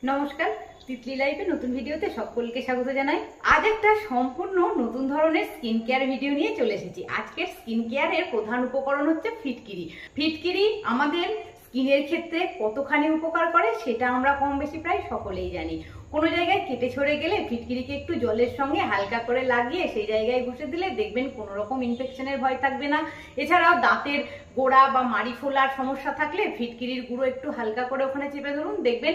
নমস্কার, তিতলি লাইফে নতুন ভিডিওতে সকলকে স্বাগত জানাই। আজ একটা সম্পূর্ণ নতুন ধরনের স্কিন কেয়ার ভিডিও নিয়ে চলে এসেছি। আজকের স্কিন কেয়ারের প্রধান উপকরণ হচ্ছে ফিটকিরি। ফিটকিরি আমাদের স্কিনের ক্ষেত্রে কতখানি উপকার করে সেটা আমরা কম বেশি প্রায় সকলেই জানি। কোনো জায়গায় কেটে ছড়ে গেলে ফিটকিরিকে একটু জলের সঙ্গে হালকা করে লাগিয়ে সেই জায়গায় ঘষে দিলে দেখবেন কোনো রকম ইনফেকশনের ভয় থাকবে না। এছাড়াও দাঁতের গোড়া বা মাড়ি ফোলার সমস্যা থাকলে ফিটকিরির গুঁড়ো একটু হালকা করে ওখানে চেপে ধরুন, দেখবেন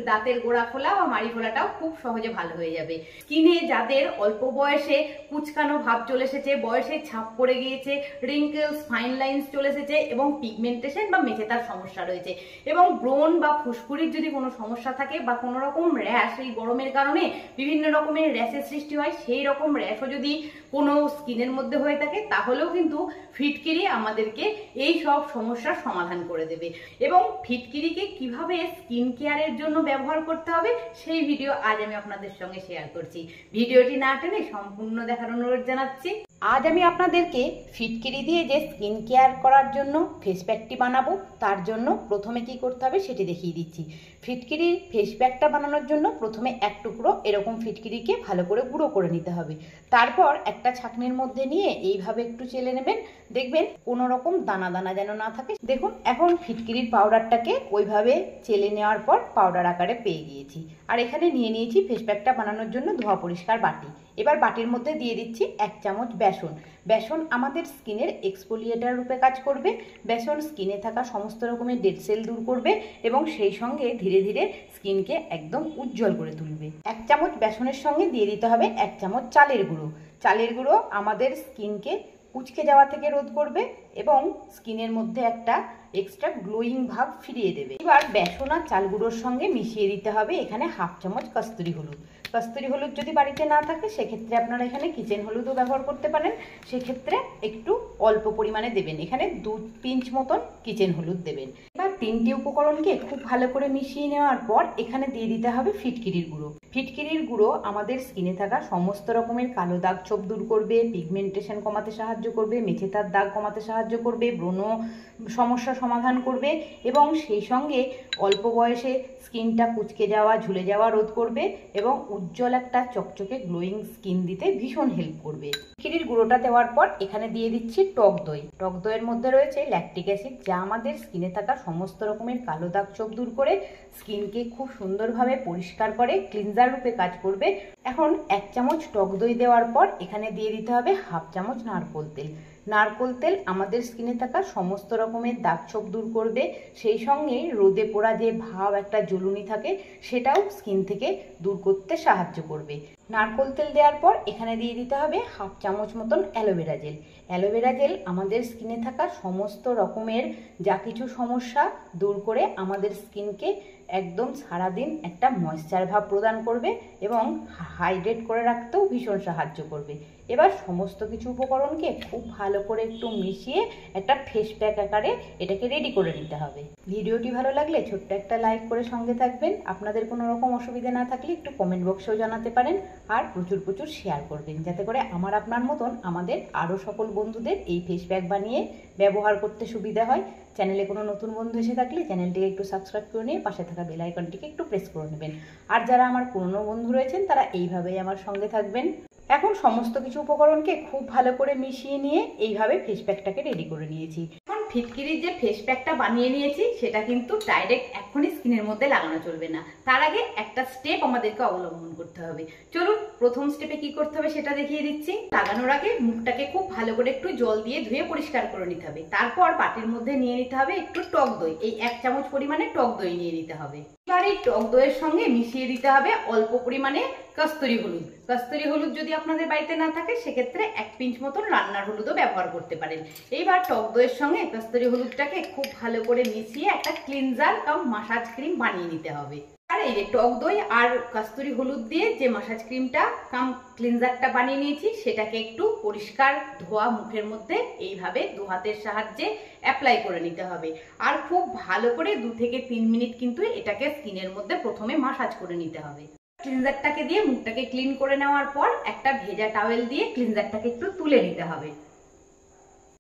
দাঁতের গোড়া ফোলা বা মাড়ি ফোলাটাও খুব সহজে ভালো হয়ে যাবে। স্কিনে যাদের অল্প বয়সে কুচকানো ভাব চলে এসেছে, বয়সের ছাপ পড়ে গিয়েছে, রিঙ্কেলস, ফাইন লাইন্স চলে এসেছে এবং পিগমেন্টেশন বা মেচেতার সমস্যা রয়েছে এবং ব্রণ বা ফুসকুড়ির যদি কোনো সমস্যা থাকে বা কোনো রকম র্যাশ, এই গরমের কারণে বিভিন্ন রকমের র্যাশের সৃষ্টি হয়, সেই রকম র্যাশও যদি কোনো স্কিনের মধ্যে হয়ে থাকে তাহলেও কিন্তু ফিটকিরি আমাদেরকে এই সব সমস্যার সমাধান করে দেবে। এবং ফিটকিরিকে কিভাবে স্কিন কেয়ারের জন্য ব্যবহার করতে হবে সেই ভিডিও আজ আমি আপনাদের সঙ্গে শেয়ার করছি। ভিডিওটি না টেনে সম্পূর্ণ দেখার অনুরোধ জানাচ্ছি। আজ আমি আপনাদেরকে ফিটকিরি দিয়ে যে স্কিন কেয়ার করার জন্য ফেস প্যাকটি বানাবো তার জন্য প্রথমে কি করতে হবে সেটি দেখিয়ে দিচ্ছি। ফিটকিরির ফেস প্যাকটা বানানোর জন্য প্রথমে এক টুকরো এরকম ফিটকিরিকে ভালো করে গুঁড়ো করে নিতে হবে। তারপর একটা ছাঁকনির মধ্যে নিয়ে এইভাবে একটু চেলে নেবেন, দেখবেন কোনো রকম দানা দানা যেন না থাকে। দেখুন এখন ফিটকিরির পাউডারটাকে ওইভাবে চেলে নেওয়ার পর পাউডার আকারে পেয়ে গিয়েছি। আর এখানে নিয়ে নিয়েছি ফেস প্যাকটা বানানোর জন্য ধোয়া পরিষ্কার বাটি। এবার বাটির মধ্যে দিয়ে দিচ্ছি 1 চামচ বেসন। বেসন আমাদের স্কিনের এক্সফোলিয়েটার রূপে কাজ করবে। বেসন স্কিনে থাকা সমস্ত রকমের ডেড সেল দূর করবে এবং সেই সঙ্গে ধীরে ধীরে স্কিনকে একদম উজ্জ্বল করে তুলবে। 1 চামচ বেসনের সঙ্গে দিয়ে দিতে হবে 1 চামচ চালের গুঁড়ো। চালের গুঁড়ো আমাদের স্কিনকে কুচকে যাওয়া থেকে রোধ করবে এবং স্কিনের মধ্যে একটা এক্সট্রা গ্লোয়িং ভাব ফিরিয়ে দেবে। এবার বেসন আর চাল গুঁড়োর সঙ্গে মিশিয়ে দিতে হবে এখানে 1/2 চামচ কস্তুরি হলুদ। কস্তুরি হলুদ যদি বাড়িতে না থাকে সেক্ষেত্রে আপনারা এখানে কিচেন হলুদও ব্যবহার করতে পারেন, সেক্ষেত্রে একটু অল্প পরিমাণে দেবেন, এখানে 2 পিঞ্চ মতন কিচেন হলুদ দেবেন। এবার তিনটি উপকরণকে খুব ভালো করে মিশিয়ে নেওয়ার পর এখানে দিয়ে দিতে হবে ফিটকিরির গুঁড়ো। ফিটকিরির গুঁড়ো আমাদের স্কিনে থাকা সমস্ত রকমের কালো দাগ ছোপ দূর করবে, পিগমেন্টেশন কমাতে সাহায্য করবে, মেচেতার দাগ কমাতে সাহায্য করবে, ব্রণ সমস্যা সমাধান করবে এবং সেই সঙ্গে অল্প বয়সে স্কিনটা কুচকে যাওয়া, ঝুলে যাওয়া রোধ করবে এবং উজ্জ্বল একটা চকচকে গ্লোয়িং স্কিন দিতে ভীষণ হেল্প করবে। ফিটকিরির গুঁড়োটা দেওয়ার পর এখানে দিয়ে দিচ্ছি টক দই। টক দইয়ের মধ্যে রয়েছে ল্যাকটিক অ্যাসিড, যা আমাদের স্কিনে থাকা সমস্ত রকমের কালো দাগ ছোপ দূর করে স্কিনকে খুব সুন্দরভাবে পরিষ্কার করে, ক্লিনজার রূপে কাজ করবে। এখন 1 চামচ টক দই দেওয়ার পর এখানে দিয়ে দিতে হবে 1/2 চামচ নারকোল তেল। নারকোল তেল আমাদের স্কিনে থাকা সমস্ত রকমের দাগ ছোপ দূর করবে, সেই সঙ্গে রোদে পোড়া যে ভাব একটা জ্বলুনি থাকে সেটাও স্কিন থেকে দূর করতে সাহায্য করবে। নারকোল তেল দেওয়ার পর এখানে দিয়ে দিতে হবে 1/2 চামচ মতন অ্যালোভেরা জেল। অ্যালোভেরা জেল আমাদের স্কিনে থাকা সমস্ত রকমের যা কিছু সমস্যা দূর করে আমাদের স্কিনকে একদম সারাদিন একটা ময়েশ্চার ভাব প্রদান করবে এবং হাইড্রেট করে রাখতেও ভীষণ সাহায্য করবে। এবার সমস্ত কিছু উপকরণকে খুব ভালো করে একটু মিশিয়ে একটা ফেস প্যাক আকারে এটাকে রেডি করে নিতে হবে। ভিডিওটি ভালো লাগলে ছোট্ট একটা লাইক করে সঙ্গে থাকবেন। আপনাদের কোনো রকম অসুবিধা না থাকলে একটু কমেন্ট বক্সেও জানাতে পারেন আর প্রচুর প্রচুর শেয়ার করবেন, যাতে করে আমার আপনার মতন আমাদের আরও সকল বন্ধুদের এই ফেস প্যাক বানিয়ে ব্যবহার করতে সুবিধা হয়। চ্যানেলে কোনো নতুন বন্ধু এসে থাকলে চ্যানেলটিকে একটু সাবস্ক্রাইব করে নিয়ে পাশে থাকা বেল আইকনটিকে একটু প্রেস করে নেবেন। আর যারা আমার পুরনো বন্ধু রয়েছেন তারা এইভাবেই আমার সঙ্গে থাকবেন। এখন সমস্ত কিছু উপকরণকে খুব ভালো করে মিশিয়ে নিয়ে এইভাবে ফেস প্যাকটাকে রেডি করে নিয়েছি। এখন ফিটকিরির যে ফেস প্যাকটা বানিয়ে নিয়েছি সেটা কিন্তু ডাইরেক্ট এখনই স্কিনের মধ্যে লাগানো চলবে না, তার আগে একটা স্টেপ আমাদেরকে অবলম্বন করতে হবে। চলুন প্রথম স্টেপে কি করতে হবে সেটা দেখিয়ে দিচ্ছি। লাগানোর আগে মুখটাকে খুব ভালো করে একটু জল দিয়ে ধুয়ে পরিষ্কার করে নিতে হবে। তারপর বাটির মধ্যে নিয়ে নিতে হবে একটু টক দই, এই 1 চামচ পরিমাণে টক দই নিয়ে নিতে হবে। এবার এই টক দইয়ের সঙ্গে মিশিয়ে দিতে হবে অল্প পরিমাণে কস্তুরি হলুদ। কস্তুরি হলুদ যদি আপনাদের বাড়িতে না থাকে সেক্ষেত্রে 1 পিঞ্চ মতন রান্নার হলুদও ব্যবহার করতে পারেন। এইবার টক দইয়ের সঙ্গে কস্তুরি হলুদটাকে খুব ভালো করে মিশিয়ে একটা ক্লিনজার কাম মাসাজ ক্রিম বানিয়ে নিতে হবে। আর এই যে টক দই আর কস্তুরি হলুদ দিয়ে যে মাসাজ ক্রিমটা কাম ক্লিনজারটা বানিয়ে নিয়েছি সেটাকে একটু পরিষ্কার ধোয়া মুখের মধ্যে এইভাবে 2 হাতের সাহায্যে অ্যাপ্লাই করে নিতে হবে। আর খুব ভালো করে 2 থেকে 3 মিনিট কিন্তু এটাকে স্কিনের মধ্যে প্রথমে মাসাজ করে নিতে হবে। ক্লিনজারটাকে দিয়ে মুখটাকে ক্লিন করে নেওয়ার পর একটা ভেজা টাওয়েল দিয়ে ক্লিনজারটাকে একটু তুলে নিতে হবে।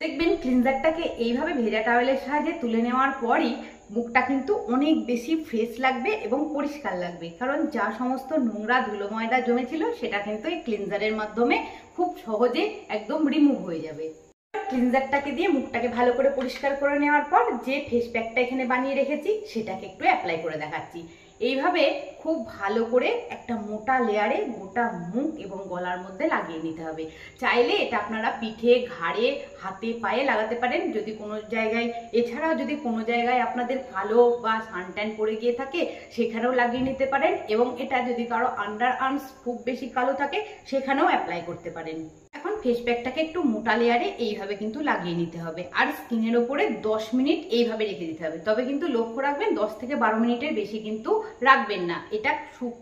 দেখবেন ক্লিনজারটাকে এইভাবে ভেজা টাওয়েলের সাহায্যে তুলে নেওয়ার পরই মুখটা কিন্তু অনেক বেশি ফ্রেশ লাগবে এবং পরিষ্কার লাগবে, কারণ যা সমস্ত নোংরা ধুলো ময়লা জমেছিল সেটা কিন্তু এই ক্লিনজারের মাধ্যমে খুব সহজে একদম রিমুভ হয়ে যাবে। ক্লিনজারটাকে দিয়ে মুখটাকে ভালো করে পরিষ্কার করে নেওয়ার পর যে ফেস প্যাকটা এখানে বানিয়ে রেখেছি সেটাকে একটু অ্যাপ্লাই করে দেখাচ্ছি। এইভাবে খুব ভালো করে একটা মোটা লেয়ারে গোটা মুখ এবং গলার মধ্যে লাগিয়ে নিতে হবে। চাইলে এটা আপনারা পিঠে, ঘাড়ে, হাতে, পায়ে লাগাতে পারেন যদি কোনো জায়গায়, এছাড়াও যদি কোনো জায়গায় আপনাদের কালো বা সানট্যান পড়ে গিয়ে থাকে সেখানেও লাগিয়ে নিতে পারেন, এবং এটা যদি কারো আন্ডার আর্মস খুব বেশি কালো থাকে সেখানেও অ্যাপ্লাই করতে পারেন। এখন ফেস প্যাকটাকে একটু মোটা লেয়ারে এইভাবে কিন্তু লাগিয়ে নিতে হবে, আর স্কিনের ওপরে 10 মিনিট এইভাবে রেখে দিতে হবে। তবে কিন্তু লক্ষ্য রাখবেন 10 থেকে 12 মিনিটের বেশি কিন্তু রাখবেন না, এটা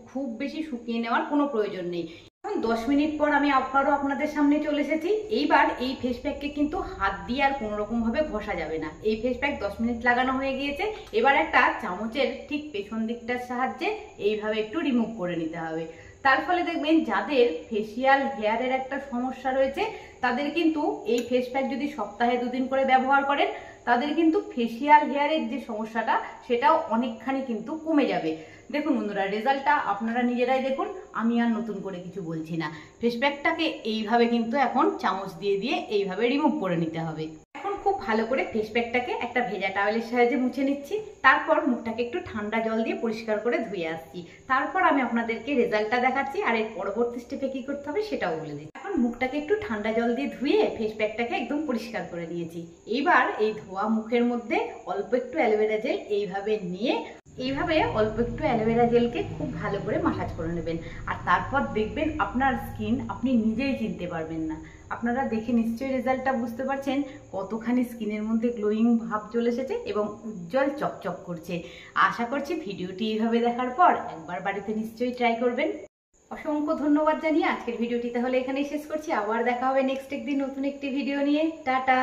খুব বেশি শুকিয়ে নেওয়ার কোনো প্রয়োজন নেই। এখন 10 মিনিট পর আমি আবারও আপনাদের সামনে চলে এসেছি। এইবার এই ফেস প্যাককে কিন্তু হাত দিয়ে আর কোনো রকম ভাবে ঘষা যাবে না। এই ফেস প্যাক 10 মিনিট লাগানো হয়ে গিয়েছে। এবার একটা চামচের ঠিক পেছন দিকটার সাহায্যে এইভাবে একটু রিমুভ করে নিতে হবে। তার ফলে দেখবেন যাদের ফেসিয়াল হেয়ারের একটা সমস্যা রয়েছে তাদের কিন্তু এই ফেস প্যাক যদি সপ্তাহে 2 দিন করে ব্যবহার করেন তাদের কিন্তু ফেসিয়াল হেয়ারের যে সমস্যাটা সেটাও অনেকখানি কিন্তু কমে যাবে। দেখুন বন্ধুরা, রেজাল্টটা আপনারা নিজেরাই দেখুন, আমি আর নতুন করে কিছু বলছি না। ফেস প্যাকটাকে এইভাবে কিন্তু এখন চামচ দিয়ে দিয়ে এইভাবে রিমুভ করে নিতে হবে। এখন খুব ভালো করে ফেস প্যাকটাকে একটা ভেজা টাওয়েলের সাহায্যে মুছে নিচ্ছি। তারপর মুখটাকে একটু ঠান্ডা জল দিয়ে পরিষ্কার করে ধুয়ে আসছি। তারপর আমি আপনাদেরকে রেজাল্টটা দেখাচ্ছি, আর এর পরবর্তী স্টেপে কি করতে হবে সেটাও বলে দিচ্ছি। এখন মুখটাকে একটু ঠান্ডা জল দিয়ে ধুয়ে ফেস প্যাকটাকে একদম পরিষ্কার করে নিয়েছি। এইবার এই ধোয়া মুখের মধ্যে অল্প একটু অ্যালোভেরা জেল এইভাবে নিয়ে অল্প একটু অ্যালোভেরা জেলকে খুব ভালো করে মাসাজ করে নেবেন, আর তারপর দেখবেন আপনার স্কিন আপনি নিজেই চিনতে পারবেন না। আপনারা দেখে নিশ্চয়ই রেজাল্টটা বুঝতে পারছেন কতখানি স্কিনের মধ্যে গ্লোয়িং ভাব চলে এসেছে এবং উজ্জ্বল চকচক করছে। আশা করছি ভিডিওটি এইভাবে দেখার পর একবার বাড়িতে নিশ্চয়ই ট্রাই করবেন। অসংখ্য ধন্যবাদ জানিয়ে আজকের ভিডিওটি তাহলে এখানেই শেষ করছি। আবার দেখা হবে নেক্সট একদিন নতুন একটি ভিডিও নিয়ে। টাটা।